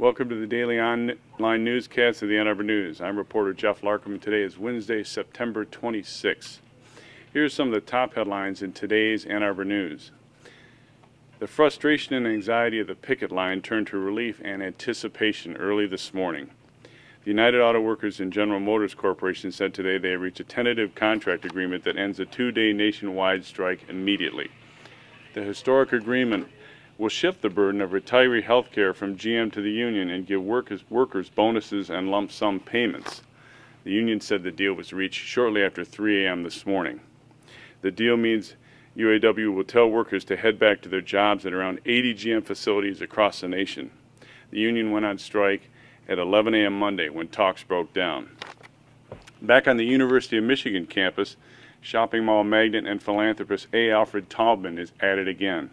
Welcome to the daily online newscast of the Ann Arbor News. I'm reporter Jeff Larkham, and today is Wednesday, September 26th. Here are some of the top headlines in today's Ann Arbor News. The frustration and anxiety of the picket line turned to relief and anticipation early this morning. The United Auto Workers and General Motors Corporation said today they have reached a tentative contract agreement that ends a two-day nationwide strike immediately. The historic agreement will shift the burden of retiree health care from GM to the union and give workers bonuses and lump sum payments. The union said the deal was reached shortly after 3 a.m. this morning. The deal means UAW will tell workers to head back to their jobs at around 80 GM facilities across the nation. The union went on strike at 11 a.m. Monday when talks broke down. Back on the University of Michigan campus, shopping mall magnate and philanthropist A. Alfred Taubman is at it again.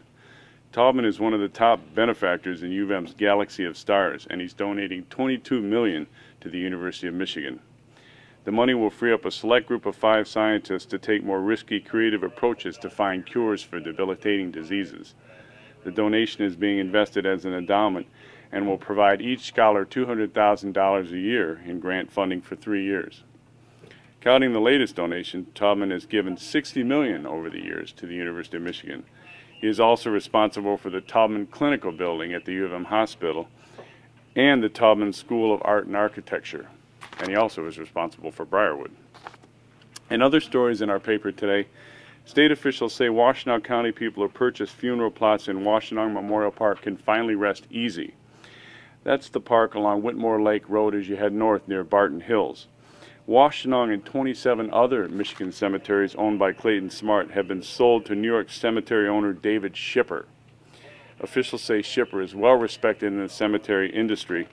Taubman is one of the top benefactors in UVM's Galaxy of Stars, and he's donating $22 million to the University of Michigan. The money will free up a select group of 5 scientists to take more risky, creative approaches to find cures for debilitating diseases. The donation is being invested as an endowment and will provide each scholar $200,000 a year in grant funding for 3 years. Counting the latest donation, Taubman has given $60 million over the years to the University of Michigan. He is also responsible for the Taubman Clinical Building at the U of M Hospital and the Taubman School of Art and Architecture. And he also is responsible for Briarwood. In other stories in our paper today, state officials say Washtenaw County people who purchased funeral plots in Washtenaw Memorial Park can finally rest easy. That's the park along Whitmore Lake Road as you head north near Barton Hills. Washtenaw and 27 other Michigan cemeteries owned by Clayton Smart have been sold to New York cemetery owner David Schipper. Officials say Schipper is well respected in the cemetery industry.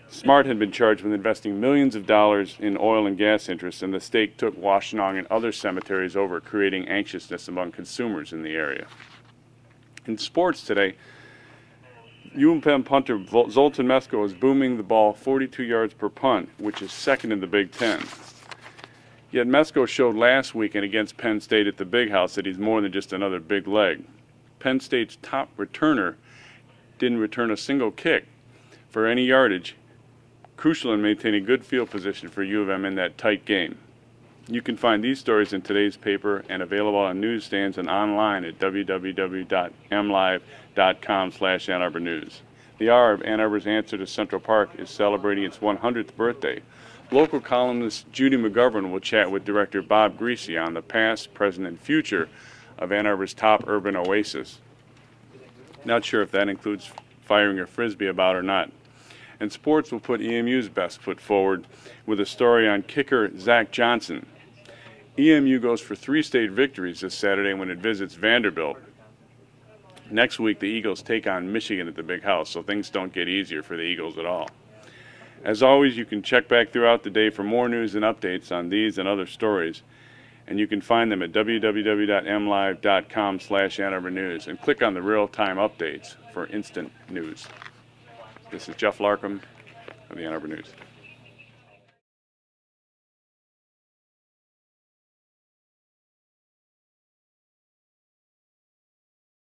Smart had been charged with investing millions of dollars in oil and gas interests, and the state took Washtenaw and other cemeteries over, creating anxiousness among consumers in the area. In sports today, UPenn punter Zoltan Mesko is booming the ball 42 yards per punt, which is second in the Big Ten. Yet Mesko showed last weekend against Penn State at the Big House that he's more than just another big leg. Penn State's top returner didn't return a single kick for any yardage, crucial in maintaining good field position for U of M in that tight game. You can find these stories in today's paper and available on newsstands and online at www.mlive.com/Ann Arbor News. The Arb, Ann Arbor's answer to Central Park, is celebrating its 100th birthday. Local columnist Judy McGovern will chat with director Bob Greasy on the past, present, and future of Ann Arbor's top urban oasis. Not sure if that includes firing a frisbee about or not. And sports will put EMU's best foot forward with a story on kicker Zach Johnson. EMU goes for 3 state victories this Saturday when it visits Vanderbilt. Next week, the Eagles take on Michigan at the Big House, so things don't get easier for the Eagles at all. As always, you can check back throughout the day for more news and updates on these and other stories, and you can find them at www.mlive.com/Ann Arbor News and click on the real-time updates for instant news. This is Jeff Larkham of the Ann Arbor News.